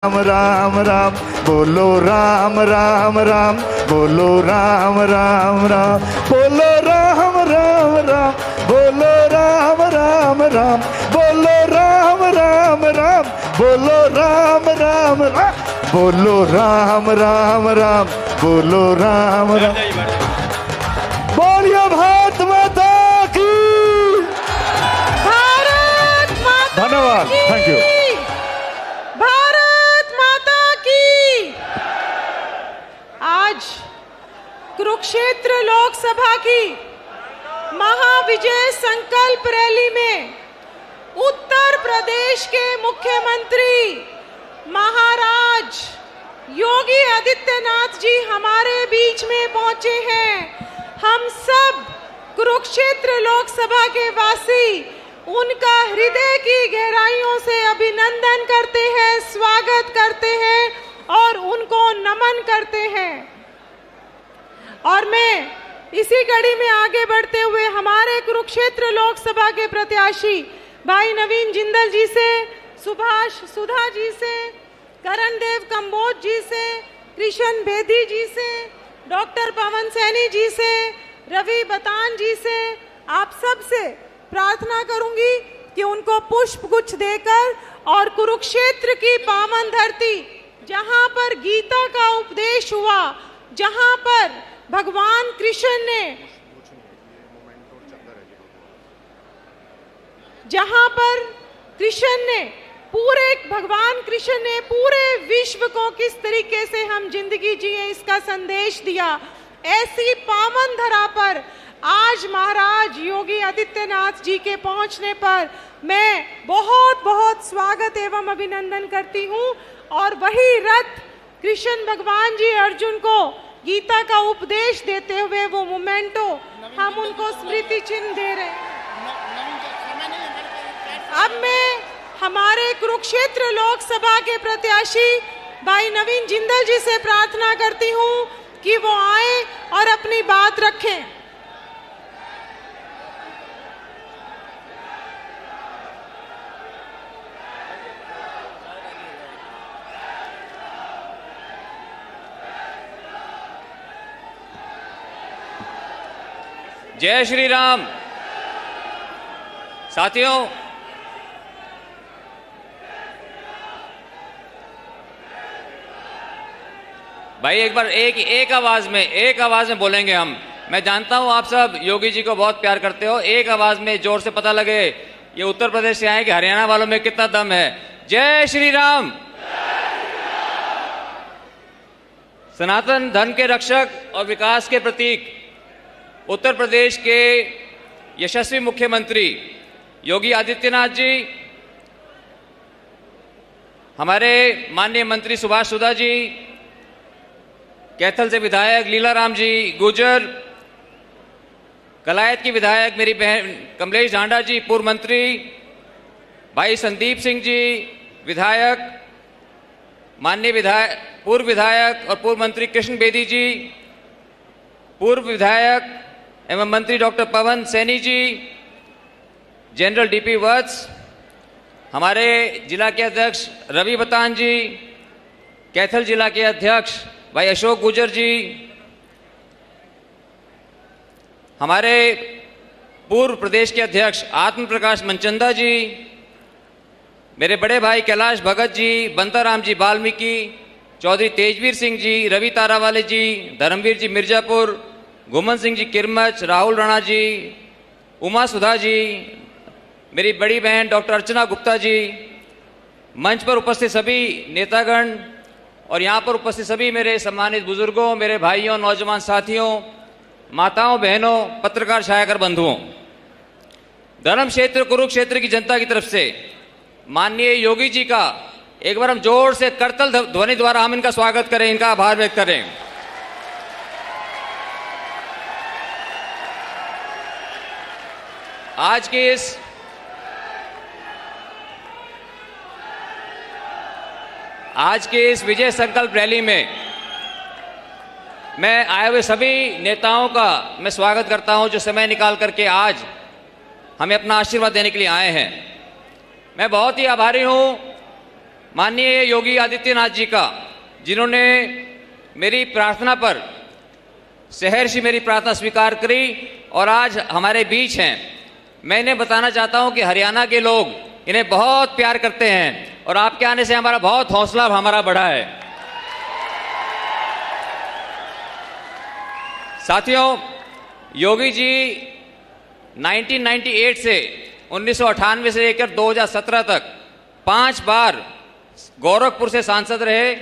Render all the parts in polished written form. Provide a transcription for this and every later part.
राम राम राम बोलो राम राम राम बोलो राम राम राम बोलो राम राम राम बोलो राम राम राम बोलो राम राम राम बोलो राम राम राम बोलो राम राम राम बोलो राम राम बोलिए भारत माता की। भारत माता धन्यवाद, की। Thank you. भारत माता की। आज कुरुक्षेत्र लोकसभा की महाविजय संकल्प रैली में उत्तर प्रदेश के मुख्यमंत्री महाराज योगी आदित्यनाथ जी हमारे बीच में पहुंचे हैं। हम सब कुरुक्षेत्र लोकसभा के वासी उनका हृदय की गहराइयों से अभिनंदन करते हैं, स्वागत करते हैं और उनको नमन करते हैं। और मैं इसी कड़ी में आगे बढ़ते हुए हमारे कुरुक्षेत्र लोकसभा के प्रत्याशी भाई नवीन जिंदल जी से, सुभाष सुधा जी से, करण देव कंबोज जी से, कृष्ण बेदी जी से, डॉक्टर पवन सैनी जी से, रवि बतान जी से, आप सब से प्रार्थना करूंगी कि उनको पुष्प गुच्छ देकर और कुरुक्षेत्र की पावन धरती जहां पर गीता का उपदेश हुआ, जहां पर भगवान कृष्ण ने भगवान कृष्ण ने पूरे विश्व को किस तरीके से हम जिंदगी जिए इसका संदेश दिया, ऐसी पावन धरा पर आज महाराज योगी आदित्यनाथ जी के पहुंचने पर मैं बहुत बहुत स्वागत एवं अभिनंदन करती हूं। और वही रथ कृष्ण भगवान जी अर्जुन को गीता का उपदेश देते हुए वो मोमेंटो हम उनको स्मृति चिन्ह दे रहे हैं। अब मैं हमारे कुरुक्षेत्र लोकसभा के प्रत्याशी भाई नवीन जिंदल जी से प्रार्थना करती हूं कि वो आए और अपनी बात रखें। जय श्री राम। साथियों, भाई एक बार एक आवाज में बोलेंगे हम। मैं जानता हूं आप सब योगी जी को बहुत प्यार करते हो। एक आवाज में जोर से पता लगे ये उत्तर प्रदेश से आए कि हरियाणा वालों में कितना दम है। जय श्री राम। सनातन धर्म के रक्षक और विकास के प्रतीक उत्तर प्रदेश के यशस्वी मुख्यमंत्री योगी आदित्यनाथ जी, हमारे माननीय मंत्री सुभाष सुधा जी, कैथल से विधायक लीलाराम जी गुर्जर, कलायत की विधायक मेरी बहन कमलेश ढांडा जी, पूर्व मंत्री भाई संदीप सिंह जी विधायक, माननीय पूर्व विधायक और पूर्व मंत्री कृष्ण बेदी जी, पूर्व विधायक एवं मंत्री डॉक्टर पवन सैनी जी, जनरल डीपी वत्स, हमारे जिला के अध्यक्ष रवि बतान जी, कैथल जिला के अध्यक्ष भाई अशोक गुर्जर जी, हमारे पूर्व प्रदेश के अध्यक्ष आत्म प्रकाश मनचंदा जी, मेरे बड़े भाई कैलाश भगत जी, बंताराम जी वाल्मीकि, चौधरी तेजवीर सिंह जी, रवि तारावाले जी, धर्मवीर जी मिर्जापुर, घुमन सिंह जी किरमच, राहुल राणा जी, उमा सुधा जी, मेरी बड़ी बहन डॉक्टर अर्चना गुप्ता जी, मंच पर उपस्थित सभी नेतागण और यहाँ पर उपस्थित सभी मेरे सम्मानित बुजुर्गों, मेरे भाइयों, नौजवान साथियों, माताओं, बहनों, पत्रकार छायाकर बंधुओं, धर्म क्षेत्र कुरुक्षेत्र की जनता की तरफ से माननीय योगी जी का एक बार हम जोर से करतल ध्वनि द्वारा हम इनका स्वागत करें, इनका आभार व्यक्त करें। आज के इस विजय संकल्प रैली में मैं आए हुए सभी नेताओं का मैं स्वागत करता हूं जो समय निकाल करके आज हमें अपना आशीर्वाद देने के लिए आए हैं। मैं बहुत ही आभारी हूं माननीय योगी आदित्यनाथ जी का, जिन्होंने मेरी प्रार्थना पर सहर्षि मेरी प्रार्थना स्वीकार करी और आज हमारे बीच हैं। मैं इन्हें बताना चाहता हूं कि हरियाणा के लोग इन्हें बहुत प्यार करते हैं और आपके आने से हमारा बहुत हौसला हमारा बढ़ा है। साथियों, योगी जी 1998 से 1998 से लेकर 2017 तक 5 बार गोरखपुर से सांसद रहे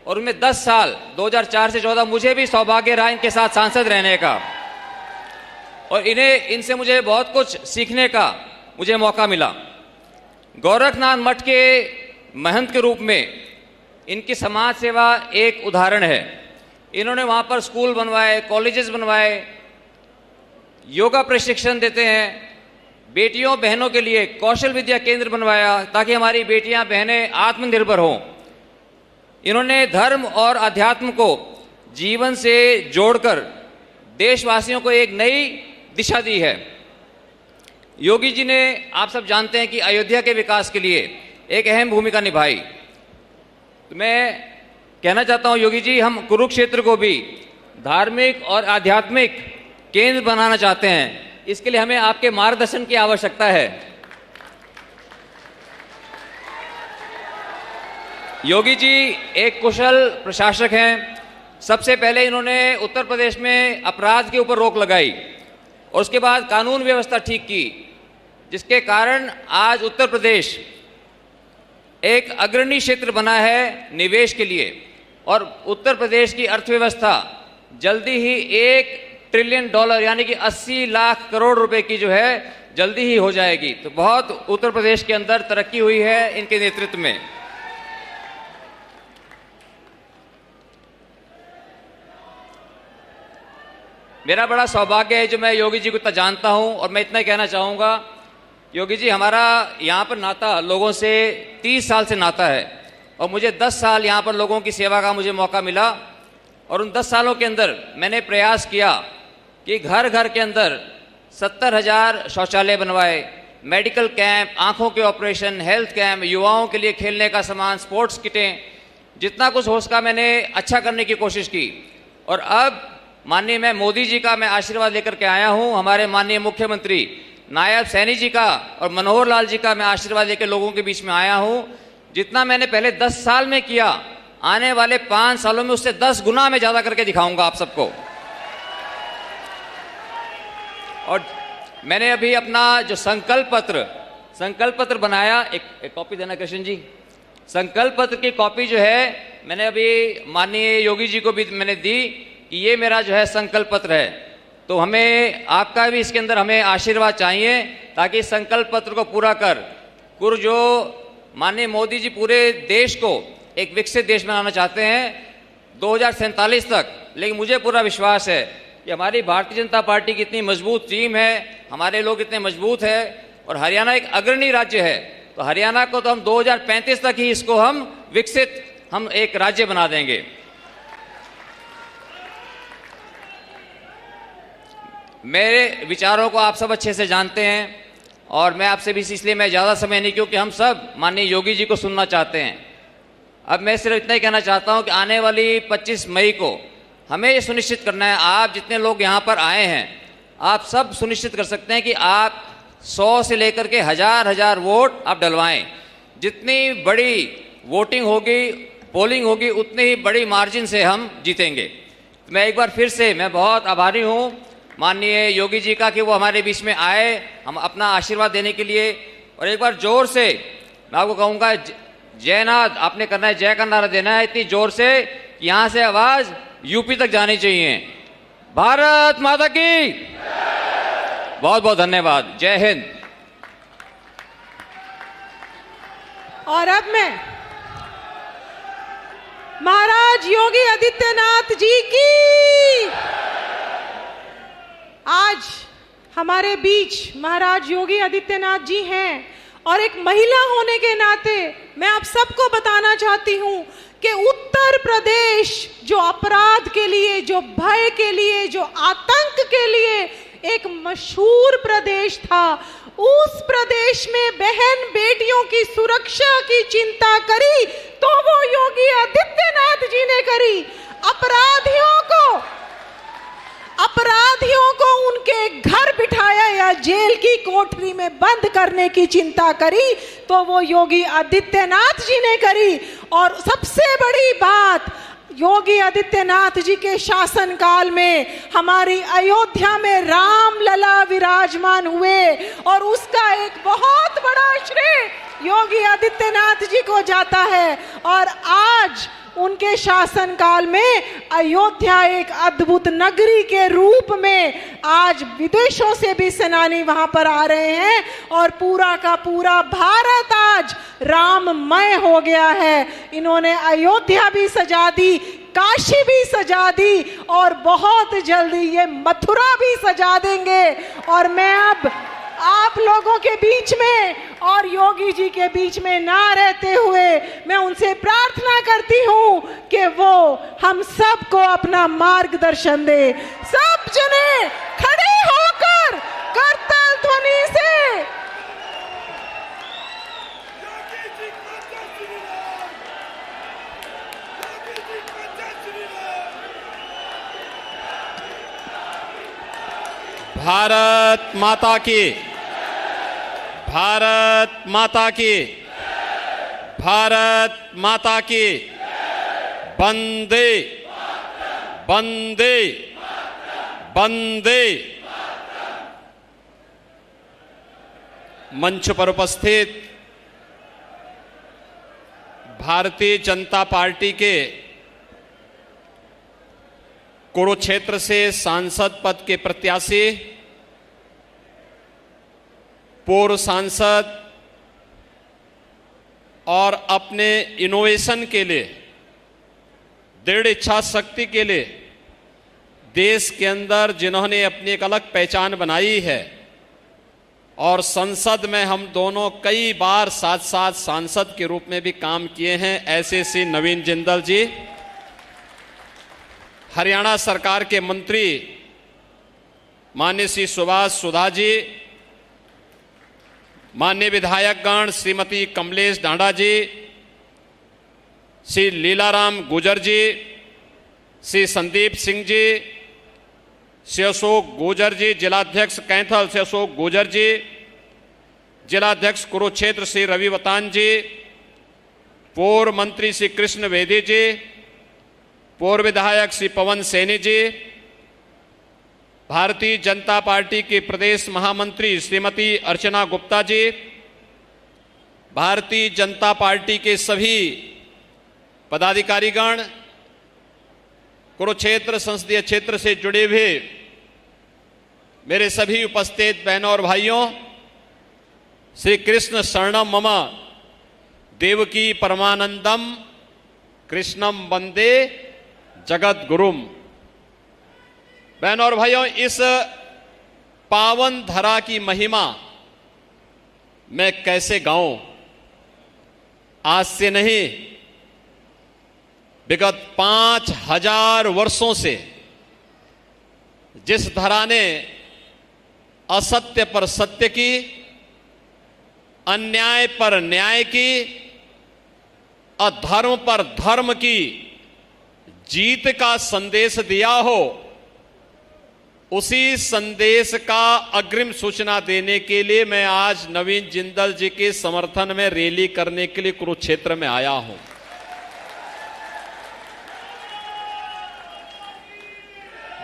और उनमें 10 साल 2004 से 14 मुझे भी सौभाग्य रहा इनके साथ सांसद रहने का और इनसे मुझे बहुत कुछ सीखने का मुझे मौका मिला। गोरखनाथ मठ के महंत के रूप में इनकी समाज सेवा एक उदाहरण है। इन्होंने वहाँ पर स्कूल बनवाए, कॉलेजेस बनवाए, योगा प्रशिक्षण देते हैं, बेटियों बहनों के लिए कौशल विद्या केंद्र बनवाया ताकि हमारी बेटियां बहनें आत्मनिर्भर हों। इन्होंने धर्म और अध्यात्म को जीवन से जोड़कर देशवासियों को एक नई दिशा दी है। योगी जी ने, आप सब जानते हैं कि अयोध्या के विकास के लिए एक अहम भूमिका निभाई। तो मैं कहना चाहता हूं योगी जी, हम कुरुक्षेत्र को भी धार्मिक और आध्यात्मिक केंद्र बनाना चाहते हैं। इसके लिए हमें आपके मार्गदर्शन की आवश्यकता है। योगी जी एक कुशल प्रशासक हैं। सबसे पहले इन्होंने उत्तर प्रदेश में अपराध के ऊपर रोक लगाई और उसके बाद कानून व्यवस्था ठीक की, जिसके कारण आज उत्तर प्रदेश एक अग्रणी क्षेत्र बना है निवेश के लिए और उत्तर प्रदेश की अर्थव्यवस्था जल्दी ही $1 ट्रिलियन यानी कि 80 लाख करोड़ रुपए की जो है जल्दी ही हो जाएगी। तो बहुत उत्तर प्रदेश के अंदर तरक्की हुई है इनके नेतृत्व में। मेरा बड़ा सौभाग्य है जो मैं योगी जी को इतना जानता हूं और मैं इतना ही कहना चाहूँगा, योगी जी हमारा यहाँ पर नाता लोगों से 30 साल से नाता है और मुझे 10 साल यहाँ पर लोगों की सेवा का मुझे मौका मिला और उन 10 सालों के अंदर मैंने प्रयास किया कि घर घर के अंदर 70,000 शौचालय बनवाए, मेडिकल कैंप, आँखों के ऑपरेशन, हेल्थ कैंप, युवाओं के लिए खेलने का सामान, स्पोर्ट्स किटें, जितना कुछ हो सका मैंने अच्छा करने की कोशिश की। और अब माननीय मैं मोदी जी का मैं आशीर्वाद लेकर के आया हूँ, हमारे माननीय मुख्यमंत्री नायब सैनी जी का और मनोहर लाल जी का मैं आशीर्वाद लेकर लोगों के बीच में आया हूँ। जितना मैंने पहले 10 साल में किया, आने वाले 5 सालों में उससे 10 गुना मैं ज़्यादा करके दिखाऊंगा आप सबको। और मैंने अभी अपना जो संकल्प पत्र बनाया, एक कॉपी देना कृष्ण जी। संकल्प पत्र की कॉपी जो है मैंने अभी माननीय योगी जी को भी मैंने दी कि ये मेरा जो है संकल्प पत्र है। तो हमें आपका भी इसके अंदर हमें आशीर्वाद चाहिए ताकि संकल्प पत्र को पूरा कर जो माननीय मोदी जी पूरे देश को एक विकसित देश बनाना चाहते हैं 2047 तक। लेकिन मुझे पूरा विश्वास है कि हमारी भारतीय जनता पार्टी की इतनी मजबूत टीम है, हमारे लोग इतने मजबूत है और हरियाणा एक अग्रणी राज्य है, तो हरियाणा को तो हम 2035 तक ही इसको हम विकसित हम एक राज्य बना देंगे। मेरे विचारों को आप सब अच्छे से जानते हैं और मैं आपसे भी इसलिए मैं ज़्यादा समय नहीं, क्योंकि हम सब माननीय योगी जी को सुनना चाहते हैं। अब मैं सिर्फ इतना ही कहना चाहता हूं कि आने वाली 25 मई को हमें ये सुनिश्चित करना है, आप जितने लोग यहाँ पर आए हैं आप सब सुनिश्चित कर सकते हैं कि आप 100 से लेकर के हजार वोट आप डलवाएं। जितनी बड़ी वोटिंग होगी, पोलिंग होगी, उतनी ही बड़ी मार्जिन से हम जीतेंगे। मैं एक बार फिर से मैं बहुत आभारी हूँ माननीय योगी जी का कि वो हमारे बीच में आए हम अपना आशीर्वाद देने के लिए। और एक बार जोर से मैं आपको कहूँगा, जयनाथ आपने करना है, जय का नारा देना है इतनी जोर से कि यहाँ से आवाज़ यूपी तक जानी चाहिए। भारत माता की बहुत बहुत धन्यवाद। जय हिंद। और अब मैं महाराज योगी आदित्यनाथ जी की, आज हमारे बीच महाराज योगी आदित्यनाथ जी हैं और एक महिला होने के नाते मैं आप सबको बताना चाहती हूं कि उत्तर प्रदेश जो अपराध के लिए, जो भय के लिए, जो आतंक के लिए एक मशहूर प्रदेश था। उस प्रदेश में बहन बेटियों की सुरक्षा की चिंता करी तो वो योगी आदित्यनाथ जी ने करी। अपराधियों को उनके घर बिठाया या जेल की कोठरी में बंद करने की चिंता करी तो वो योगी आदित्यनाथ जी ने करी। और सबसे बड़ी बात, योगी आदित्यनाथ जी के शासनकाल में हमारी अयोध्या में राम लला विराजमान हुए और उसका एक बहुत बड़ा श्रेय योगी आदित्यनाथ जी को जाता है। और आज उनके शासनकाल में अयोध्या एक अद्भुत नगरी के रूप में आज विदेशों से भी सेनानी वहां पर आ रहे हैं और पूरा का पूरा भारत आज राममय हो गया है। इन्होंने अयोध्या भी सजा दी, काशी भी सजा दी और बहुत जल्दी ये मथुरा भी सजा देंगे। और मैं अब आप लोगों के बीच में और योगी जी के बीच में ना रहते हुए मैं उनसे प्रार्थना करती हूं कि वो हम सबको अपना मार्गदर्शन दे। सब जने खड़े होकर करताल ध्वनि से भारत माता की, भारत माता की, भारत माता की, वंदे वंदे वंदे। मंच पर उपस्थित भारतीय जनता पार्टी के कुरुक्षेत्र से सांसद पद के प्रत्याशी, पूर्व सांसद और अपने इनोवेशन के लिए, दृढ़ इच्छा शक्ति के लिए देश के अंदर जिन्होंने अपनी एक अलग पहचान बनाई है और संसद में हम दोनों कई बार साथ साथ सांसद के रूप में भी काम किए हैं, ऐसे श्री नवीन जिंदल जी, हरियाणा सरकार के मंत्री माननीय श्री सुभाष सुधा जी, माननीय विधायकगण श्रीमती कमलेश डांडा जी, श्री लीलाराम गुजर जी, श्री संदीप सिंह जी, श्री अशोक गुजर जी, जिलाध्यक्ष कैथल श्री अशोक गुजर जी, जिलाध्यक्ष कुरुक्षेत्र श्री रवि वतान जी, पूर्व मंत्री श्री कृष्ण वेदी जी, पूर्व विधायक श्री पवन सैनी जी, भारतीय जनता पार्टी के प्रदेश महामंत्री श्रीमती अर्चना गुप्ता जी, भारतीय जनता पार्टी के सभी पदाधिकारीगण, कुरुक्षेत्र संसदीय क्षेत्र से जुड़े हुए मेरे सभी उपस्थित बहनों और भाइयों, श्री कृष्ण शरणम मम देवकी परमानंदम कृष्णम वंदे जगत गुरुम। बहनों और भाइयों, इस पावन धरा की महिमा मैं कैसे गाऊं? आज से नहीं, विगत 5000 वर्षों से जिस धरा ने असत्य पर सत्य की, अन्याय पर न्याय की, अधर्म पर धर्म की जीत का संदेश दिया हो, उसी संदेश का अग्रिम सूचना देने के लिए मैं आज नवीन जिंदल जी के समर्थन में रैली करने के लिए कुरुक्षेत्र में आया हूं।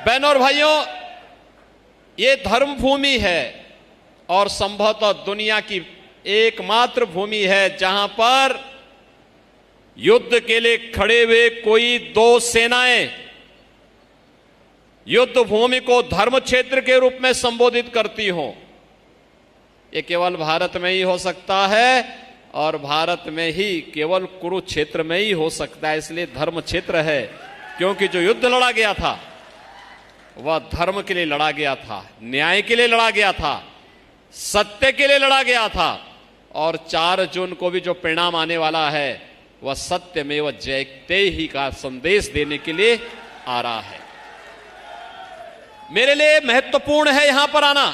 बहनों और भाइयों, ये धर्म भूमि है और संभवतः दुनिया की एकमात्र भूमि है जहां पर युद्ध के लिए खड़े हुए कोई दो सेनाएं युद्ध भूमि को धर्म क्षेत्र के रूप में संबोधित करती हो। ये केवल भारत में ही हो सकता है और भारत में ही केवल कुरुक्षेत्र में ही हो सकता है। इसलिए धर्म क्षेत्र है, क्योंकि जो युद्ध लड़ा गया था वह धर्म के लिए लड़ा गया था, न्याय के लिए लड़ा गया था, सत्य के लिए लड़ा गया था। और 4 जून को भी जो परिणाम आने वाला है वह सत्य में वह जयते ही का संदेश देने के लिए आ रहा है। मेरे लिए महत्वपूर्ण है यहां पर आना,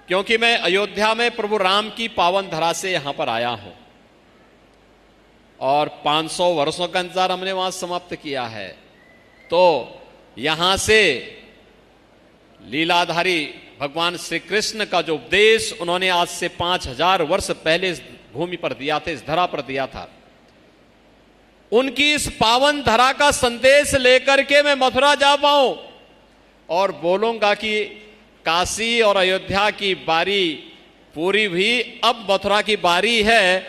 क्योंकि मैं अयोध्या में प्रभु राम की पावन धरा से यहां पर आया हूं और 500 वर्षों का इंतजार हमने वहां समाप्त किया है। तो यहां से लीलाधारी भगवान श्री कृष्ण का जो उपदेश उन्होंने आज से 5000 वर्ष पहले इस भूमि पर दिया था, इस धरा पर दिया था, उनकी इस पावन धरा का संदेश लेकर के मैं मथुरा जा पाऊं और बोलूंगा कि काशी और अयोध्या की बारी पूरी हुई, अब मथुरा की बारी है।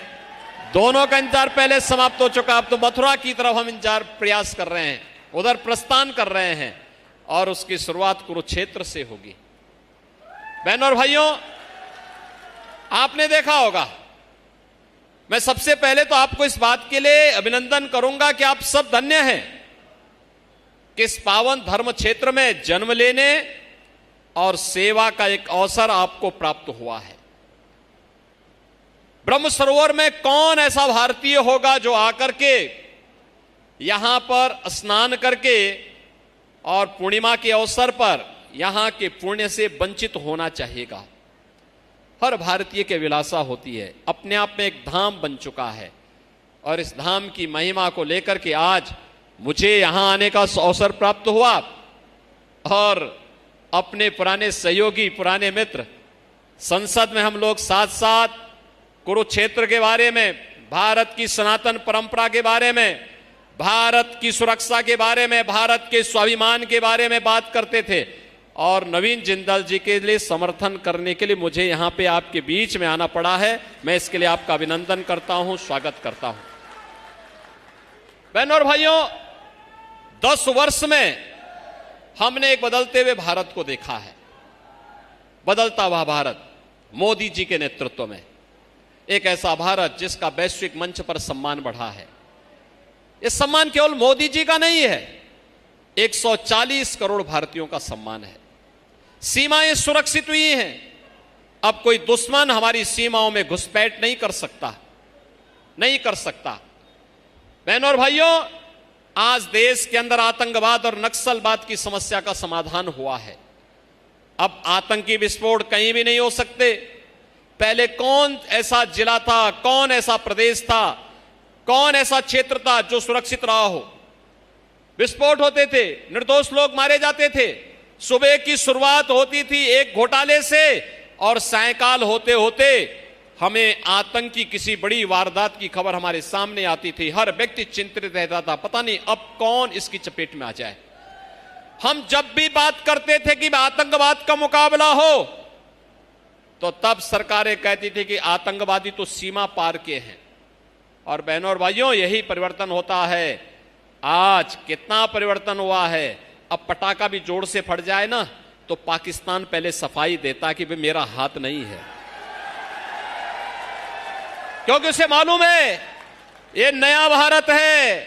दोनों का इंतजार पहले समाप्त हो चुका, अब तो मथुरा की तरफ हम इंतजार प्रयास कर रहे हैं, उधर प्रस्थान कर रहे हैं और उसकी शुरुआत कुरुक्षेत्र से होगी। बहनों और भाइयों, आपने देखा होगा, मैं सबसे पहले तो आपको इस बात के लिए अभिनंदन करूंगा कि आप सब धन्य हैं कि इस पावन धर्म क्षेत्र में जन्म लेने और सेवा का एक अवसर आपको प्राप्त हुआ है। ब्रह्म सरोवर में कौन ऐसा भारतीय होगा जो आकर के यहां पर स्नान करके और पूर्णिमा के अवसर पर यहां के पुण्य से वंचित होना चाहेगा। हर भारतीय के विलासा होती है, अपने आप में एक धाम बन चुका है और इस धाम की महिमा को लेकर के आज मुझे यहां आने का अवसर प्राप्त हुआ और अपने पुराने सहयोगी, पुराने मित्र, संसद में हम लोग साथ साथ कुरुक्षेत्र के बारे में, भारत की सनातन परंपरा के बारे में, भारत की सुरक्षा के बारे में, भारत के स्वाभिमान के बारे में बात करते थे और नवीन जिंदल जी के लिए समर्थन करने के लिए मुझे यहां पे आपके बीच में आना पड़ा है। मैं इसके लिए आपका अभिनंदन करता हूं, स्वागत करता हूं। बहनों और भाइयों, 10 वर्ष में हमने एक बदलते हुए भारत को देखा है। बदलता हुआ भारत मोदी जी के नेतृत्व में, एक ऐसा भारत जिसका वैश्विक मंच पर सम्मान बढ़ा है। यह सम्मान केवल मोदी जी का नहीं है, 140 करोड़ भारतीयों का सम्मान है। सीमाएं सुरक्षित हुई हैं, अब कोई दुश्मन हमारी सीमाओं में घुसपैठ नहीं कर सकता। बहनों और भाइयों, आज देश के अंदर आतंकवाद और नक्सलवाद की समस्या का समाधान हुआ है। अब आतंकी विस्फोट कहीं भी नहीं हो सकते। पहले कौन ऐसा जिला था, कौन ऐसा प्रदेश था, कौन ऐसा क्षेत्र था जो सुरक्षित रहा हो? विस्फोट होते थे, निर्दोष लोग मारे जाते थे। सुबह की शुरुआत होती थी एक घोटाले से और सायंकाल होते होते हमें आतंकी किसी बड़ी वारदात की खबर हमारे सामने आती थी। हर व्यक्ति चिंतित रहता था, पता नहीं अब कौन इसकी चपेट में आ जाए। हम जब भी बात करते थे कि आतंकवाद का मुकाबला हो, तो तब सरकारें कहती थी कि आतंकवादी तो सीमा पार के हैं। और बहनों और भाइयों, यही परिवर्तन होता है। आज कितना परिवर्तन हुआ है। अब पटाखा भी जोर से फट जाए ना, तो पाकिस्तान पहले सफाई देता कि भाई मेरा हाथ नहीं है, क्योंकि उसे मालूम है ये नया भारत है,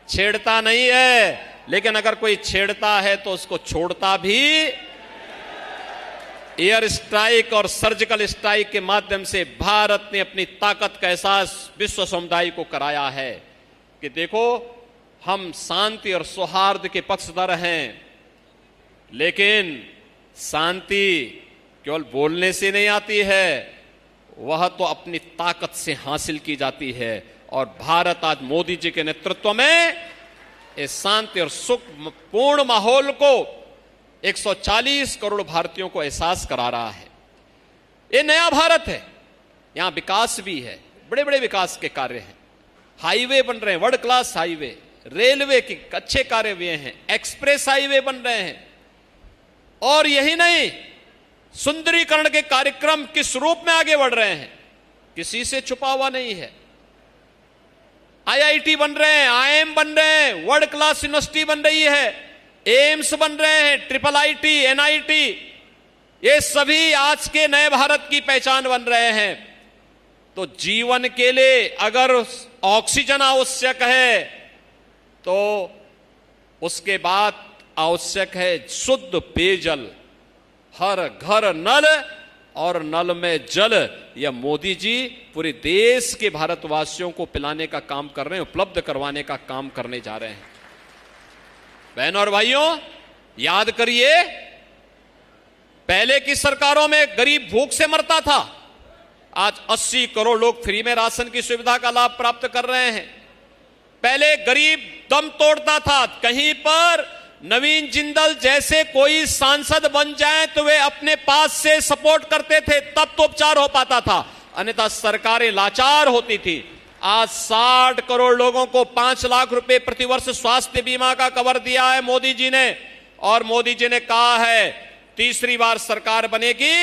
छेड़ता नहीं है। लेकिन अगर कोई छेड़ता है तो उसको छोड़ता भी। एयर स्ट्राइक और सर्जिकल स्ट्राइक के माध्यम से भारत ने अपनी ताकत का एहसास विश्व समुदाय को कराया है कि देखो, हम शांति और सौहार्द के पक्षधर हैं। लेकिन शांति केवल बोलने से नहीं आती है, वह तो अपनी ताकत से हासिल की जाती है। और भारत आज मोदी जी के नेतृत्व में इस शांति और सुखपूर्ण माहौल को 140 करोड़ भारतीयों को एहसास करा रहा है। ये नया भारत है, यहां विकास भी है, बड़े बड़े विकास के कार्य हैं। हाईवे बन रहे हैं, वर्ल्ड क्लास हाईवे, रेलवे के अच्छे कार्य हुए हैं, एक्सप्रेस हाईवे बन रहे हैं। और यही नहीं, सुंदरीकरण के कार्यक्रम किस रूप में आगे बढ़ रहे हैं, किसी से छुपा हुआ नहीं है। आईआईटी बन रहे हैं, आईआईएम बन रहे हैं, वर्ल्ड क्लास यूनिवर्सिटी बन रही है, एम्स बन रहे हैं, ट्रिपल आईटी, एनआईटी, ये सभी आज के नए भारत की पहचान बन रहे हैं। तो जीवन के लिए अगर ऑक्सीजन आवश्यक है, तो उसके बाद आवश्यक है शुद्ध पेयजल। हर घर नल और नल में जल, यह मोदी जी पूरे देश के भारतवासियों को पिलाने का काम कर रहे हैं, उपलब्ध करवाने का काम करने जा रहे हैं। बहनों और भाइयों, याद करिए, पहले की सरकारों में गरीब भूख से मरता था, आज 80 करोड़ लोग फ्री में राशन की सुविधा का लाभ प्राप्त कर रहे हैं। पहले गरीब दम तोड़ता था, कहीं पर नवीन जिंदल जैसे कोई सांसद बन जाए तो वे अपने पास से सपोर्ट करते थे, तब तो उपचार हो पाता था, अन्यथा सरकारें लाचार होती थी। आज 60 करोड़ लोगों को 5 लाख रुपए प्रतिवर्ष स्वास्थ्य बीमा का कवर दिया है मोदी जी ने, और मोदी जी ने कहा है तीसरी बार सरकार बनेगी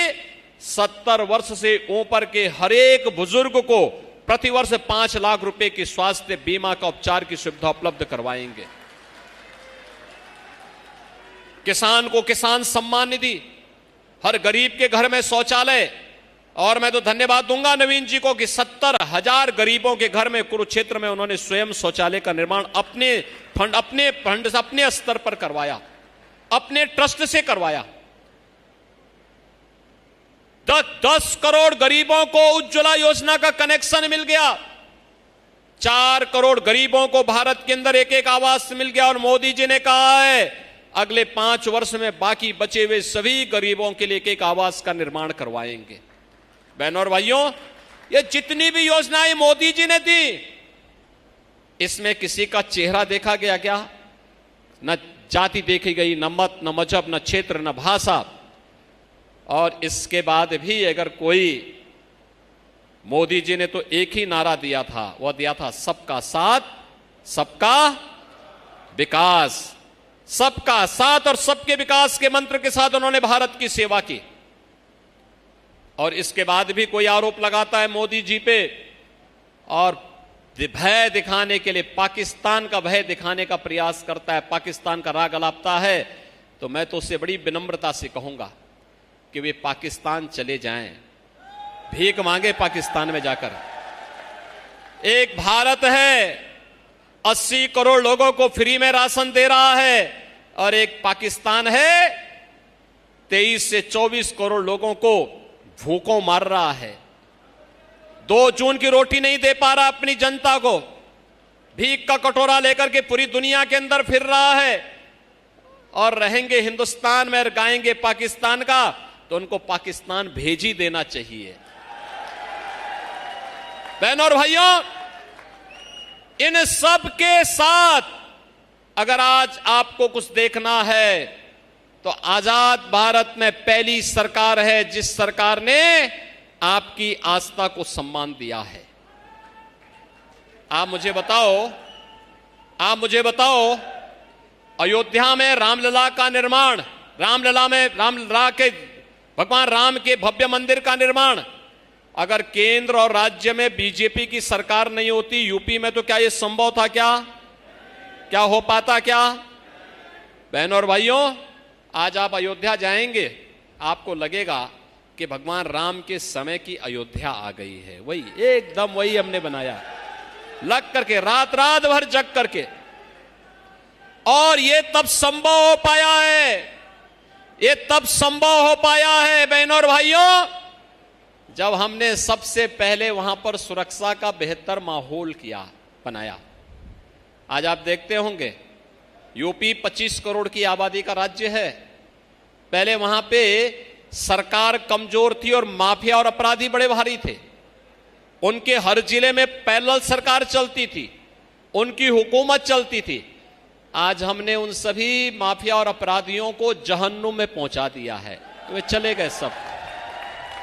70 वर्ष से ऊपर के हर एक बुजुर्ग को प्रतिवर्ष 5 लाख रुपए की स्वास्थ्य बीमा का उपचार की सुविधा उपलब्ध करवाएंगे। किसान को किसान सम्मान निधि, हर गरीब के घर में शौचालय, और मैं तो धन्यवाद दूंगा नवीन जी को कि 70,000 गरीबों के घर में कुरुक्षेत्र में उन्होंने स्वयं शौचालय का निर्माण अपने फंड से अपने स्तर पर करवाया, अपने ट्रस्ट से करवाया। 10 करोड़ गरीबों को उज्ज्वला योजना का कनेक्शन मिल गया, 4 करोड़ गरीबों को भारत के अंदर एक आवास मिल गया, और मोदी जी ने कहा है अगले 5 वर्ष में बाकी बचे हुए सभी गरीबों के लिए एक आवास का निर्माण करवाएंगे। बहनों और भाइयों, ये जितनी भी योजनाएं मोदी जी ने दी, इसमें किसी का चेहरा देखा गया क्या? न जाति देखी गई, न मत, न मजहब, न क्षेत्र, न भाषा। और इसके बाद भी अगर कोई, मोदी जी ने तो एक ही नारा दिया था, वह दिया था सबका साथ सबका विकास। सबका साथ और सबके विकास के मंत्र के साथ उन्होंने भारत की सेवा की। और इसके बाद भी कोई आरोप लगाता है मोदी जी पे और भय दिखाने के लिए, पाकिस्तान का भय दिखाने का प्रयास करता है, पाकिस्तान का राग अलापता है, तो मैं तो उससे बड़ी विनम्रता से कहूंगा कि वे पाकिस्तान चले जाएं, भीख मांगे पाकिस्तान में जाकर। एक भारत है 80 करोड़ लोगों को फ्री में राशन दे रहा है, और एक पाकिस्तान है 23 से 24 करोड़ लोगों को भूखों मार रहा है, 2 जून की रोटी नहीं दे पा रहा अपनी जनता को, भीख का कटोरा लेकर के पूरी दुनिया के अंदर फिर रहा है। और रहेंगे हिंदुस्तान में और गाएंगे पाकिस्तान का, तो उनको पाकिस्तान भेज ही देना चाहिए। बहनों और भाइयों, इन सब के साथ अगर आज आपको कुछ देखना है तो आजाद भारत में पहली सरकार है जिस सरकार ने आपकी आस्था को सम्मान दिया है। आप मुझे बताओ, अयोध्या में रामलला का निर्माण, रामलला के भगवान राम के भव्य मंदिर का निर्माण, अगर केंद्र और राज्य में बीजेपी की सरकार नहीं होती, यूपी में, तो क्या यह संभव था? क्या हो पाता? क्या बहनों और भाइयों, आज आप अयोध्या जाएंगे, आपको लगेगा कि भगवान राम के समय की अयोध्या आ गई है। वही एकदम वही हमने बनाया, लग करके, रात भर जग करके। और ये तब संभव हो पाया है बहनों और भाइयों, जब हमने सबसे पहले वहां पर सुरक्षा का बेहतर माहौल बनाया। आज आप देखते होंगे यूपी 25 करोड़ की आबादी का राज्य है। पहले वहां पे सरकार कमजोर थी और माफिया और अपराधी बड़े भारी थे। उनके हर जिले में पैरेलल सरकार चलती थी, उनकी हुकूमत चलती थी। आज हमने उन सभी माफिया और अपराधियों को जहन्नुम में पहुंचा दिया है, तो वे चले गए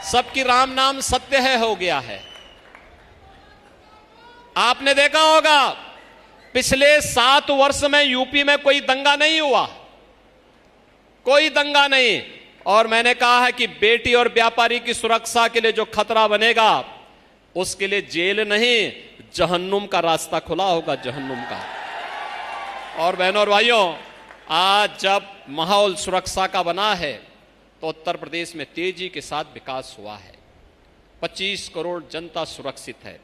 सबकी राम नाम सत्य है हो गया है। आपने देखा होगा पिछले 7 वर्ष में यूपी में कोई दंगा नहीं हुआ, कोई दंगा नहीं। और मैंने कहा है कि बेटी और व्यापारी की सुरक्षा के लिए जो खतरा बनेगा, उसके लिए जेल नहीं, जहन्नुम का रास्ता खुला होगा, जहन्नुम का। और बहनों और भाइयों, आज जब माहौल सुरक्षा का बना है तो उत्तर प्रदेश में तेजी के साथ विकास हुआ है। 25 करोड़ जनता सुरक्षित है,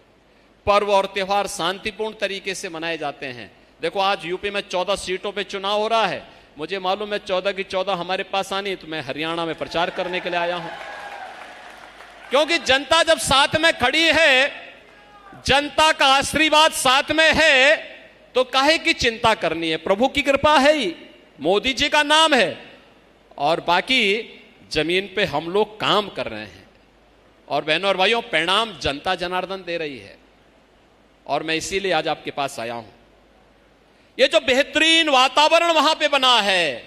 पर्व और त्योहार शांतिपूर्ण तरीके से मनाए जाते हैं। देखो आज यूपी में 14 सीटों पे चुनाव हो रहा है, मुझे मालूम है 14 की 14 हमारे पास आनी, तो मैं हरियाणा में प्रचार करने के लिए आया हूं। क्योंकि जनता जब साथ में खड़ी है, जनता का आशीर्वाद साथ में है, तो काहे की चिंता करनी है, प्रभु की कृपा है ही। मोदी जी का नाम है, और बाकी जमीन पे हम लोग काम कर रहे हैं। और बहनों और भाइयों, परिणाम जनता जनार्दन दे रही है, और मैं इसीलिए आज आपके पास आया हूं। ये जो बेहतरीन वातावरण वहां पे बना है,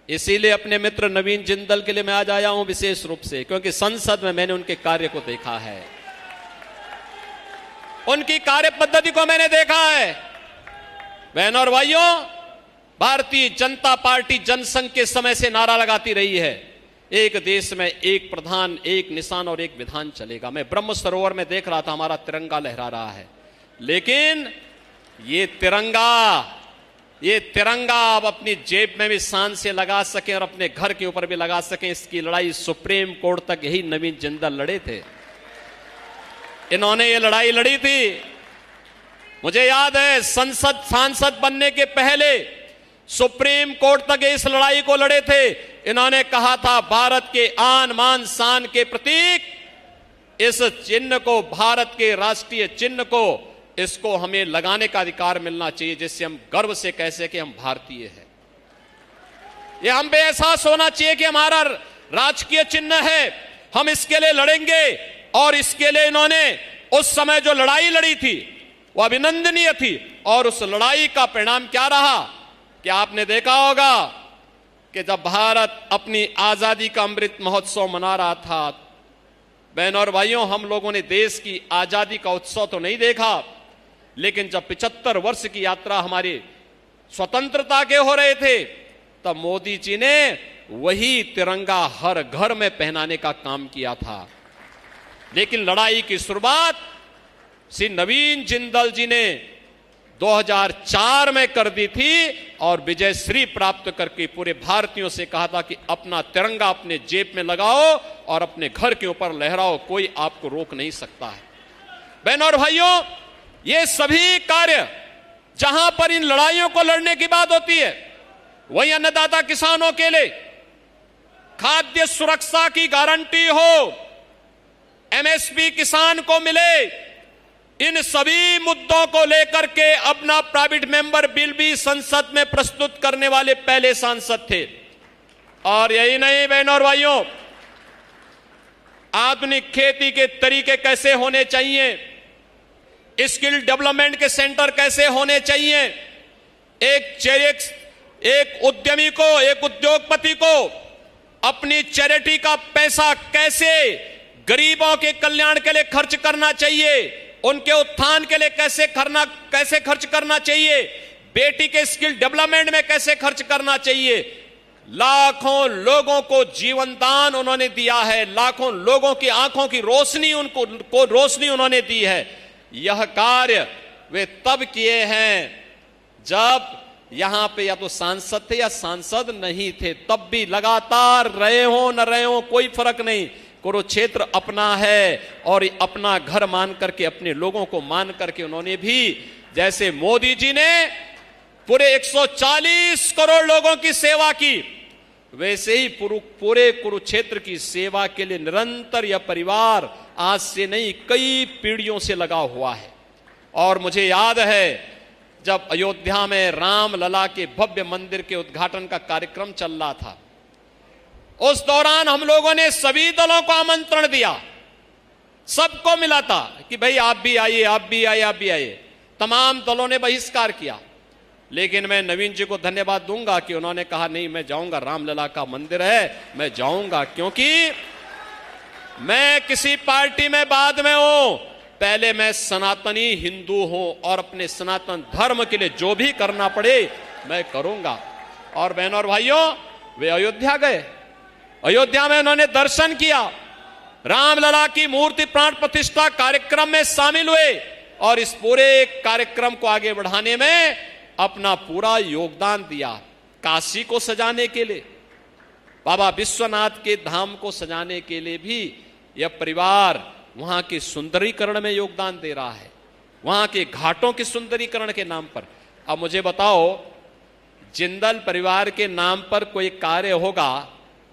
इसीलिए अपने मित्र नवीन जिंदल के लिए मैं आज आया हूं विशेष रूप से, क्योंकि संसद में मैंने उनके कार्य को देखा है, उनकी कार्य पद्धति को मैंने देखा है। बहनों और भाइयों, भारतीय जनता पार्टी जनसंघ के समय से नारा लगाती रही है, एक देश में एक प्रधान, एक निशान और एक विधान चलेगा। मैं ब्रह्म सरोवर में देख रहा था, हमारा तिरंगा लहरा रहा है, लेकिन ये तिरंगा आप अपनी जेब में भी शान से लगा सके और अपने घर के ऊपर भी लगा सके, इसकी लड़ाई सुप्रीम कोर्ट तक यही नवीन जिंदल लड़े थे। इन्होंने ये लड़ाई लड़ी थी, मुझे याद है सांसद बनने के पहले सुप्रीम कोर्ट तक इस लड़ाई को लड़े थे। इन्होंने कहा था, भारत के आन मान शान के प्रतीक इस चिन्ह को, भारत के राष्ट्रीय चिन्ह को, इसको हमें लगाने का अधिकार मिलना चाहिए, जिससे हम गर्व से कह सके कि हम भारतीय हैं। ये हम पे एहसास होना चाहिए कि हमारा राजकीय चिन्ह है, हम इसके लिए लड़ेंगे। और इसके लिए इन्होंने उस समय जो लड़ाई लड़ी थी वो अभिनंदनीय थी, और उस लड़ाई का परिणाम क्या रहा कि आपने देखा होगा कि जब भारत अपनी आजादी का अमृत महोत्सव मना रहा था, बहनों और भाइयों, हम लोगों ने देश की आजादी का उत्सव तो नहीं देखा, लेकिन जब 75 वर्ष की यात्रा हमारी स्वतंत्रता के हो रहे थे, तब मोदी जी ने वही तिरंगा हर घर में पहनाने का काम किया था। लेकिन लड़ाई की शुरुआत श्री नवीन जिंदल जी ने 2004 में कर दी थी, और विजय श्री प्राप्त करके पूरे भारतीयों से कहा था कि अपना तिरंगा अपने जेब में लगाओ और अपने घर के ऊपर लहराओ, कोई आपको रोक नहीं सकता है। बहनों और भाइयों, ये सभी कार्य जहां पर इन लड़ाइयों को लड़ने की बात होती है, वही अन्नदाता किसानों के लिए खाद्य सुरक्षा की गारंटी हो, एमएसपी किसान को मिले, इन सभी मुद्दों को लेकर के अपना प्राइवेट मेंबर बिल भी संसद में प्रस्तुत करने वाले पहले सांसद थे। और यही नहीं बहनों और भाइयों, आधुनिक खेती के तरीके कैसे होने चाहिए, स्किल डेवलपमेंट के सेंटर कैसे होने चाहिए, एक उद्यमी को, एक उद्योगपति को अपनी चैरिटी का पैसा कैसे गरीबों के कल्याण के लिए खर्च करना चाहिए, उनके उत्थान के लिए कैसे खर्च करना चाहिए, बेटी के स्किल डेवलपमेंट में कैसे खर्च करना चाहिए। लाखों लोगों को जीवन दान उन्होंने दिया है, लाखों लोगों की आंखों की रोशनी रोशनी उन्होंने दी है। यह कार्य वे तब किए हैं जब यहां पे या तो सांसद थे या सांसद नहीं थे, तब भी लगातार रहे हो न रहे हो कोई फर्क नहीं, कुरुक्षेत्र अपना है और अपना घर मान करके, अपने लोगों को मान करके उन्होंने भी, जैसे मोदी जी ने पूरे 140 करोड़ लोगों की सेवा की, वैसे ही पूरे कुरुक्षेत्र की सेवा के लिए निरंतर यह परिवार आज से नहीं कई पीढ़ियों से लगा हुआ है। और मुझे याद है जब अयोध्या में राम लला के भव्य मंदिर के उद्घाटन का कार्यक्रम चल रहा था, उस दौरान हम लोगों ने सभी दलों को आमंत्रण दिया, सबको मिला था कि भाई आप भी आइए, आप भी आइए, आप भी आइए। तमाम दलों ने बहिष्कार किया, लेकिन मैं नवीन जी को धन्यवाद दूंगा कि उन्होंने कहा नहीं मैं जाऊंगा, रामलला का मंदिर है, मैं जाऊंगा, क्योंकि मैं किसी पार्टी में बाद में हूं, पहले मैं सनातनी हिंदू हूं और अपने सनातन धर्म के लिए जो भी करना पड़े मैं करूंगा। और बहनों और भाइयों, वे अयोध्या गए, अयोध्या में उन्होंने दर्शन किया, रामलला की मूर्ति प्राण प्रतिष्ठा कार्यक्रम में शामिल हुए और इस पूरे कार्यक्रम को आगे बढ़ाने में अपना पूरा योगदान दिया। काशी को सजाने के लिए, बाबा विश्वनाथ के धाम को सजाने के लिए भी यह परिवार वहां के सुंदरीकरण में योगदान दे रहा है, वहां के घाटों के सुंदरीकरण के नाम पर। अब मुझे बताओ, जिंदल परिवार के नाम पर कोई कार्य होगा,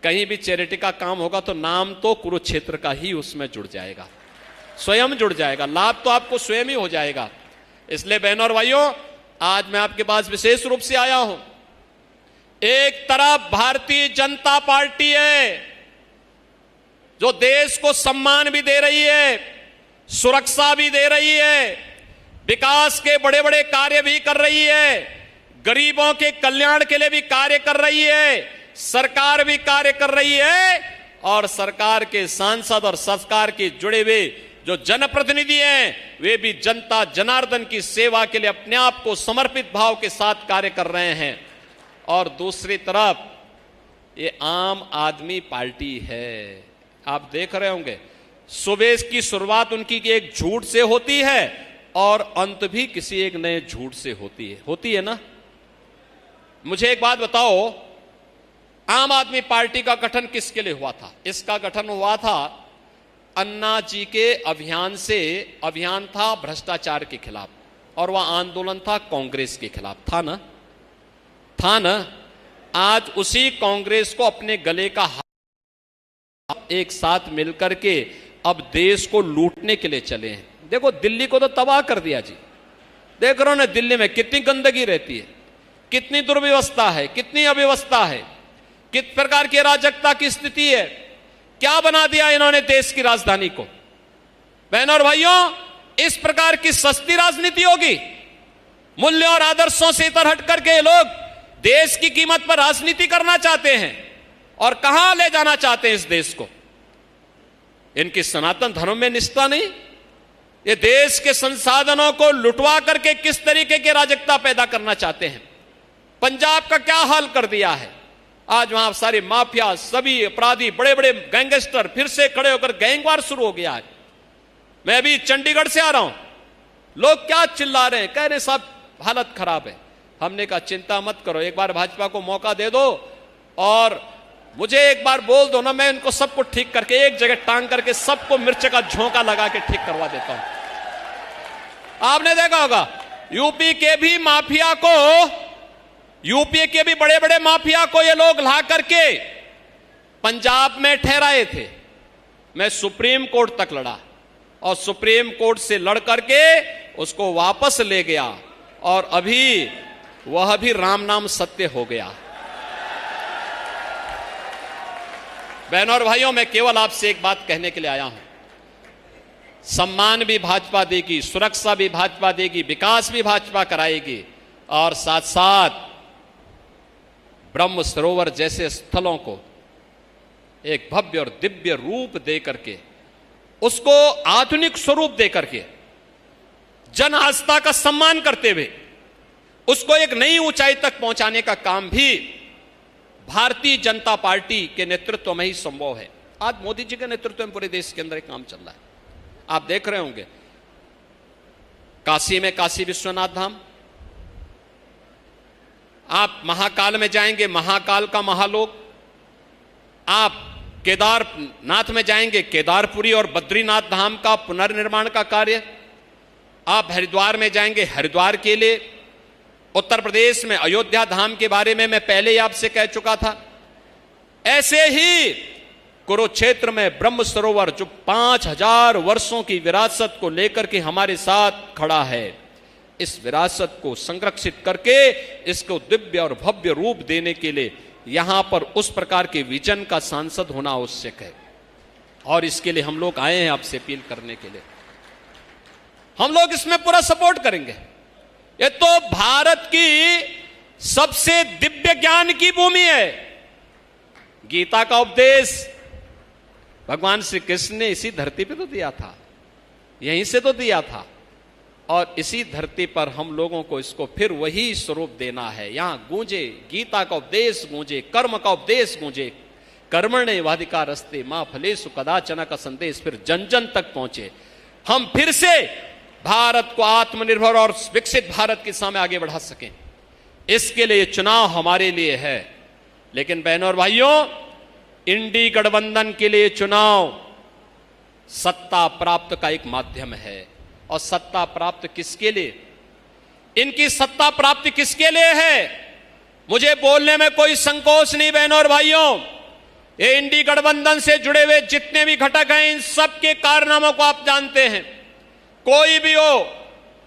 कहीं भी चैरिटी का काम होगा, तो नाम तो कुरुक्षेत्र का ही उसमें जुड़ जाएगा, स्वयं जुड़ जाएगा, लाभ तो आपको स्वयं ही हो जाएगा। इसलिए बहनों और भाइयों, आज मैं आपके पास विशेष रूप से आया हूं। एक तरफ भारतीय जनता पार्टी है जो देश को सम्मान भी दे रही है, सुरक्षा भी दे रही है, विकास के बड़े बड़े कार्य भी कर रही है, गरीबों के कल्याण के लिए भी कार्य कर रही है, सरकार भी कार्य कर रही है, और सरकार के सांसद और सरकार के जुड़े हुए जो जनप्रतिनिधि हैं वे भी जनता जनार्दन की सेवा के लिए अपने आप को समर्पित भाव के साथ कार्य कर रहे हैं। और दूसरी तरफ ये आम आदमी पार्टी है, आप देख रहे होंगे सुबह की शुरुआत उनकी एक झूठ से होती है और अंत भी किसी एक नए झूठ से होती है ना। मुझे एक बात बताओ, आम आदमी पार्टी का गठन किसके लिए हुआ था? इसका गठन हुआ था अन्ना जी के अभियान था भ्रष्टाचार के खिलाफ, और वह आंदोलन था कांग्रेस के खिलाफ, था ना? आज उसी कांग्रेस को अपने गले का हाथ एक साथ मिलकर के अब देश को लूटने के लिए चले हैं। देखो दिल्ली को तो तबाह कर दिया जी, देख रहे हो ना दिल्ली में कितनी गंदगी रहती है, कितनी दुर्व्यवस्था है, कितनी अव्यवस्था है, किस प्रकार की अराजकता की स्थिति है। क्या बना दिया इन्होंने देश की राजधानी को। बहनों और भाइयों, इस प्रकार की सस्ती राजनीति होगी? मूल्य और आदर्शों से इतर हट करके लोग देश की कीमत पर राजनीति करना चाहते हैं, और कहां ले जाना चाहते हैं इस देश को? इनकी सनातन धर्म में निष्ठा नहीं, ये देश के संसाधनों को लुटवा करके किस तरीके की अराजकता पैदा करना चाहते हैं। पंजाब का क्या हाल कर दिया है, आज वहां सारे माफिया, सभी अपराधी, बड़े बड़े गैंगस्टर फिर से खड़े होकर गैंगवार शुरू हो गया है। मैं अभी चंडीगढ़ से आ रहा हूं, लोग क्या चिल्ला रहे हैं, कह रहे साहब हालत खराब है। हमने कहा चिंता मत करो, एक बार भाजपा को मौका दे दो और मुझे एक बार बोल दो ना, मैं इनको सबको ठीक करके एक जगह टांग करके सबको मिर्च का झोंका लगा के ठीक करवा देता हूं। आपने देखा होगा यूपी के भी माफिया को, यूपी के भी बड़े बड़े माफिया को ये लोग ला करके पंजाब में ठहराए थे। मैं सुप्रीम कोर्ट तक लड़ा और सुप्रीम कोर्ट से लड़ करके उसको वापस ले गया, और अभी वह भी राम नाम सत्य हो गया। बहनों और भाइयों, मैं केवल आपसे एक बात कहने के लिए आया हूं, सम्मान भी भाजपा देगी, सुरक्षा भी भाजपा देगी, विकास भी भाजपा कराएगी, और साथ साथ ब्रह्म सरोवर जैसे स्थलों को एक भव्य और दिव्य रूप दे करके, उसको आधुनिक स्वरूप दे करके, जन आस्था का सम्मान करते हुए उसको एक नई ऊंचाई तक पहुंचाने का काम भी भारतीय जनता पार्टी के नेतृत्व में ही संभव है। आज मोदी जी के नेतृत्व में पूरे देश के अंदर एक काम चल रहा है। आप देख रहे होंगे काशी में काशी विश्वनाथ धाम, आप महाकाल में जाएंगे, महाकाल का महालोक, आप केदारनाथ में जाएंगे, केदारपुरी और बद्रीनाथ धाम का पुनर्निर्माण का कार्य, आप हरिद्वार में जाएंगे, हरिद्वार के लिए, उत्तर प्रदेश में अयोध्या धाम के बारे में मैं पहले ही आपसे कह चुका था। ऐसे ही कुरुक्षेत्र में ब्रह्म सरोवर जो 5000 वर्षों की विरासत को लेकर के हमारे साथ खड़ा है, इस विरासत को संरक्षित करके इसको दिव्य और भव्य रूप देने के लिए यहां पर उस प्रकार के विजन का सांसद होना आवश्यक है। और इसके लिए हम लोग आए हैं आपसे अपील करने के लिए, हम लोग इसमें पूरा सपोर्ट करेंगे। ये तो भारत की सबसे दिव्य ज्ञान की भूमि है। गीता का उपदेश भगवान श्री कृष्ण ने इसी धरती पे तो दिया था, यहीं से तो दिया था, और इसी धरती पर हम लोगों को इसको फिर वही स्वरूप देना है। यहां गूंजे गीता का उपदेश, गूंजे कर्म का उपदेश, गूंजे कर्मण्येवाधिकारस्ते मा फलेषु कदाचन का संदेश फिर जन जन तक पहुंचे। हम फिर से भारत को आत्मनिर्भर और विकसित भारत के सामने आगे बढ़ा सकें, इसके लिए चुनाव हमारे लिए है। लेकिन बहनों और भाइयों, इंडी गठबंधन के लिए चुनाव सत्ता प्राप्त का एक माध्यम है। और सत्ता प्राप्त किसके लिए, इनकी सत्ता प्राप्ति किसके लिए है, मुझे बोलने में कोई संकोच नहीं। बहनों और भाइयों, ये इंडी गठबंधन से जुड़े हुए जितने भी घटक हैं, इन सब के कारनामों को आप जानते हैं। कोई भी हो,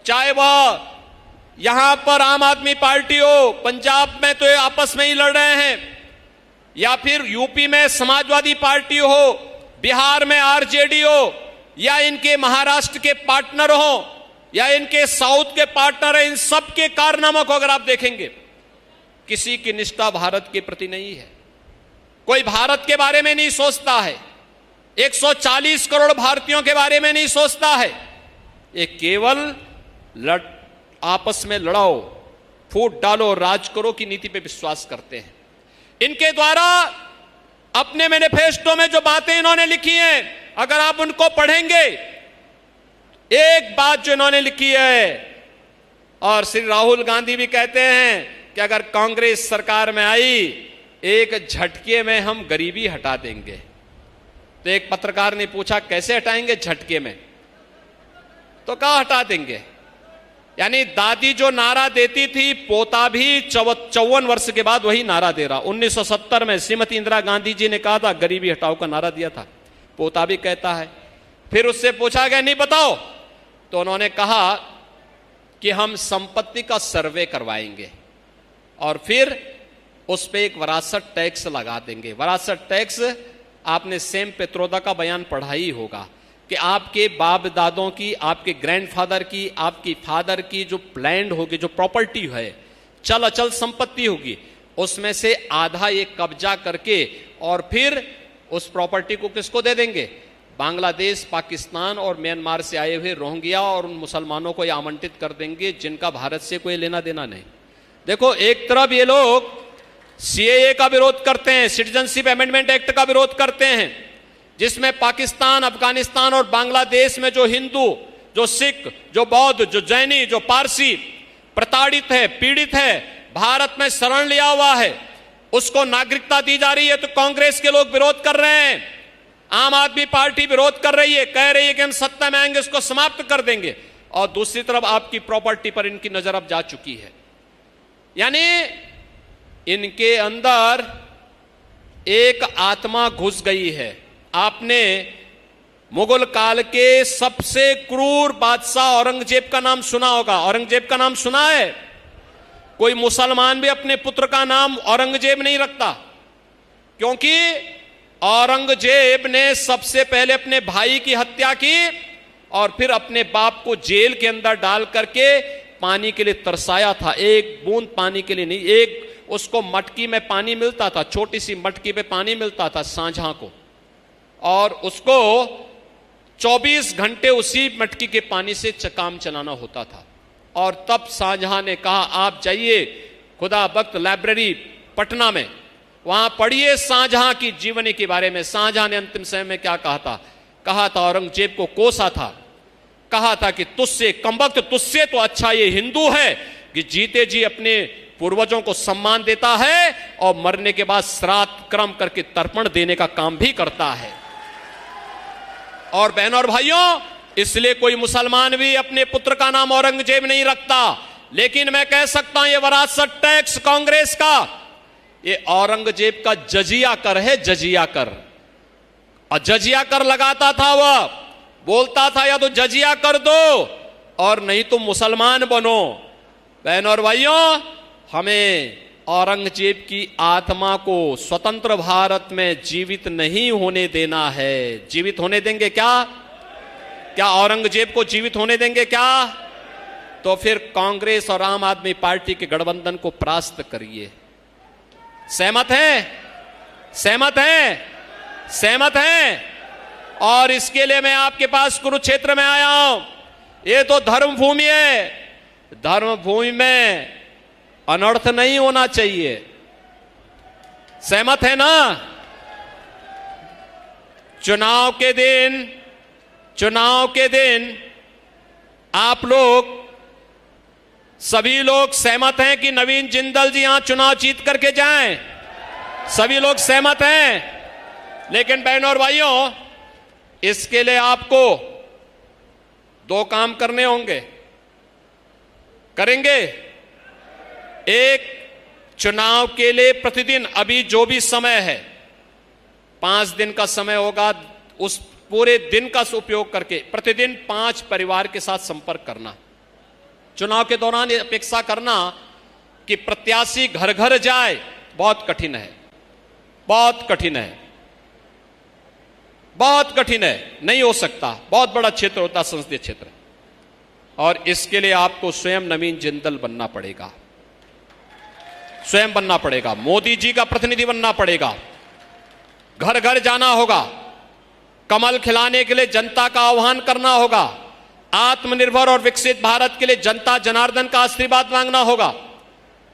चाहे वह यहां पर आम आदमी पार्टी हो, पंजाब में तो ये आपस में ही लड़ रहे हैं, या फिर यूपी में समाजवादी पार्टी हो, बिहार में आरजेडी हो, या इनके महाराष्ट्र के पार्टनर हो, या इनके साउथ के पार्टनर है, इन सब के कारनामों को अगर आप देखेंगे, किसी की निष्ठा भारत के प्रति नहीं है। कोई भारत के बारे में नहीं सोचता है, 140 करोड़ भारतीयों के बारे में नहीं सोचता है। ये केवल आपस में लड़ाओ, फूट डालो, राज करो की नीति पे विश्वास करते हैं। इनके द्वारा अपने मैनिफेस्टो में जो बातें इन्होंने लिखी हैं, अगर आप उनको पढ़ेंगे, एक बात जो इन्होंने लिखी है, और श्री राहुल गांधी भी कहते हैं कि अगर कांग्रेस सरकार में आई, एक झटके में हम गरीबी हटा देंगे। तो एक पत्रकार ने पूछा कैसे हटाएंगे झटके में, तो कहा हटा देंगे। यानी दादी जो नारा देती थी, पोता भी 54 वर्ष के बाद वही नारा दे रहा। 1970 में श्रीमती इंदिरा गांधी जी ने कहा था, गरीबी हटाओ का नारा दिया था, पोता भी कहता है। फिर उससे पूछा गया नहीं बताओ, तो उन्होंने कहा कि हम संपत्ति का सर्वे करवाएंगे और फिर उस पर एक वरासत टैक्स लगा देंगे। वरासत टैक्स आपने सेम पित्रोदा का बयान पढ़ा ही होगा कि आपके बाप दादों की, आपके ग्रैंडफादर की, आपकी फादर की जो लैंड होगी, जो प्रॉपर्टी है, चल अचल संपत्ति होगी, उसमें से आधा ये कब्जा करके और फिर उस प्रॉपर्टी को किसको दे देंगे? बांग्लादेश, पाकिस्तान और म्यांमार से आए हुए रोहिंग्या और उन मुसलमानों को ये आवंटित कर देंगे जिनका भारत से कोई लेना देना नहीं। देखो, एक तरफ ये लोग सीएए का विरोध करते हैं, सिटीजनशिप अमेंडमेंट एक्ट का विरोध करते हैं, जिसमें पाकिस्तान, अफगानिस्तान और बांग्लादेश में जो हिंदू, जो सिख, जो बौद्ध, जो जैनी, जो पारसी प्रताड़ित है, पीड़ित है, भारत में शरण लिया हुआ है, उसको नागरिकता दी जा रही है, तो कांग्रेस के लोग विरोध कर रहे हैं, आम आदमी पार्टी विरोध कर रही है, कह रही है कि हम सत्ता में आएंगे इसको समाप्त कर देंगे। और दूसरी तरफ आपकी प्रॉपर्टी पर इनकी नजर अब जा चुकी है। यानी इनके अंदर एक आत्मा घुस गई है। आपने मुगल काल के सबसे क्रूर बादशाह औरंगजेब का नाम सुना होगा। औरंगजेब का नाम सुना है? कोई मुसलमान भी अपने पुत्र का नाम औरंगजेब नहीं रखता, क्योंकि औरंगजेब ने सबसे पहले अपने भाई की हत्या की और फिर अपने बाप को जेल के अंदर डाल करके पानी के लिए तरसाया था। एक बूंद पानी के लिए नहीं, एक उसको मटकी में पानी मिलता था, छोटी सी मटकी पे पानी मिलता था सांझा को, और उसको 24 घंटे उसी मटकी के पानी से काम चलाना होता था। और तब शाहजहां ने कहा आप जाइए खुदा बख्त लाइब्रेरी पटना में, वहां पढ़िए शाहजहां की जीवनी के बारे में। शाहजहां ने अंतिम समय में क्या कहा था? कहा था औरंगजेब को कोसा था, कहा था कि तुझसे कमबख्त, तुझसे तो अच्छा ये हिंदू है कि जीते जी अपने पूर्वजों को सम्मान देता है और मरने के बाद श्राद्ध क्रम करके तर्पण देने का काम भी करता है। और बहनों और भाइयों, इसलिए कोई मुसलमान भी अपने पुत्र का नाम औरंगजेब नहीं रखता। लेकिन मैं कह सकता हूं ये वरासत टैक्स कांग्रेस का, ये औरंगजेब का जजिया कर है, जजिया कर। और जजिया कर लगाता था, वह बोलता था या तो जजिया कर दो और नहीं तो मुसलमान बनो। बहनों और भाइयों, हमें औरंगजेब की आत्मा को स्वतंत्र भारत में जीवित नहीं होने देना है। जीवित होने देंगे क्या? क्या औरंगजेब को जीवित होने देंगे क्या? तो फिर कांग्रेस और आम आदमी पार्टी के गठबंधन को परास्त करिए। सहमत हैं? सहमत हैं? सहमत हैं? और इसके लिए मैं आपके पास कुरुक्षेत्र में आया हूं। ये तो धर्म भूमि है, धर्म भूमि में अनर्थ नहीं होना चाहिए। सहमत है ना? चुनाव के दिन आप लोग सभी लोग सहमत हैं कि नवीन जिंदल जी यहां चुनाव जीत करके जाएं? सभी लोग सहमत हैं। लेकिन बहनों और भाइयों, इसके लिए आपको 2 काम करने होंगे। करेंगे? एक, चुनाव के लिए प्रतिदिन अभी जो भी समय है 5 दिन का समय होगा, उस पूरे दिन का उपयोग करके प्रतिदिन 5 परिवार के साथ संपर्क करना। चुनाव के दौरान ये अपेक्षा करना कि प्रत्याशी घर घर जाए बहुत कठिन है, बहुत कठिन है, बहुत कठिन है, नहीं हो सकता। बहुत बड़ा क्षेत्र होता संसदीय क्षेत्र, और इसके लिए आपको स्वयं नवीन जिंदल बनना पड़ेगा, स्वयं बनना पड़ेगा, मोदी जी का प्रतिनिधि बनना पड़ेगा, घर घर जाना होगा, कमल खिलाने के लिए जनता का आह्वान करना होगा, आत्मनिर्भर और विकसित भारत के लिए जनता जनार्दन का आशीर्वाद मांगना होगा,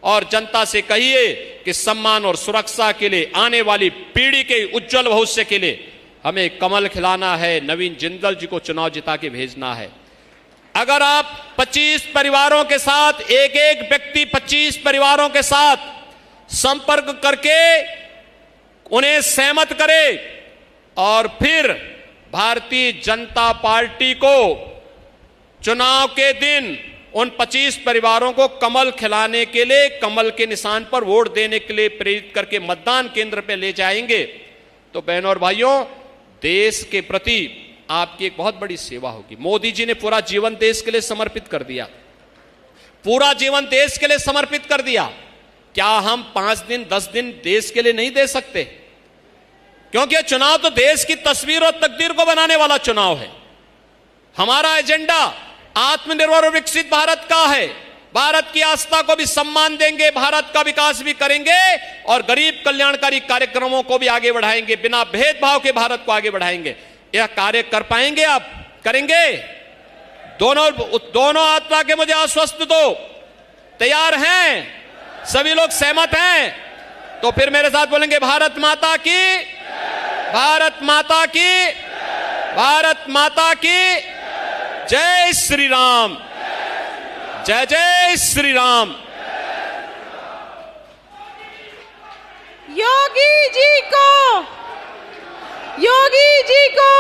और जनता से कहिए कि सम्मान और सुरक्षा के लिए, आने वाली पीढ़ी के उज्जवल भविष्य के लिए हमें कमल खिलाना है, नवीन जिंदल जी को चुनाव जिता के भेजना है। अगर आप 25 परिवारों के साथ, एक एक व्यक्ति 25 परिवारों के साथ संपर्क करके उन्हें सहमत करे और फिर भारतीय जनता पार्टी को चुनाव के दिन उन 25 परिवारों को कमल खिलाने के लिए, कमल के निशान पर वोट देने के लिए प्रेरित करके मतदान केंद्र पे ले जाएंगे, तो बहनों और भाइयों, देश के प्रति आपकी एक बहुत बड़ी सेवा होगी। मोदी जी ने पूरा जीवन देश के लिए समर्पित कर दिया, पूरा जीवन देश के लिए समर्पित कर दिया। क्या हम 5 दिन 10 दिन देश के लिए नहीं दे सकते? क्योंकि यह चुनाव तो देश की तस्वीर और तकदीर को बनाने वाला चुनाव है। हमारा एजेंडा आत्मनिर्भर और विकसित भारत का है। भारत की आस्था को भी सम्मान देंगे, भारत का विकास भी करेंगे और गरीब कल्याणकारी कार्यक्रमों को भी आगे बढ़ाएंगे, बिना भेदभाव के भारत को आगे बढ़ाएंगे। यह कार्य कर पाएंगे आप? करेंगे? दोनों आत्मा के मुझे आश्वस्त दो। तैयार हैं? सभी लोग सहमत हैं? तो फिर मेरे साथ बोलेंगे, भारत माता की, भारत माता की, भारत माता की जय श्री राम, जय जय श्री राम। योगी जी को, योगी जी को,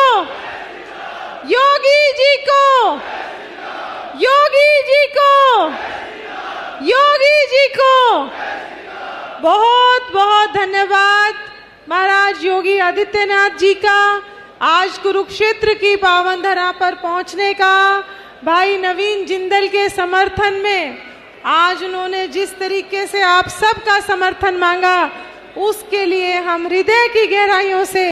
योगी जी को, योगी जी को, योगी जी को बहुत बहुत धन्यवाद महाराज योगी आदित्यनाथ जी का, आज कुरुक्षेत्र की पावन धरा पर पहुंचने का, भाई नवीन जिंदल के समर्थन में। आज उन्होंने जिस तरीके से आप सबका समर्थन मांगा, उसके लिए हम हृदय की गहराइयों से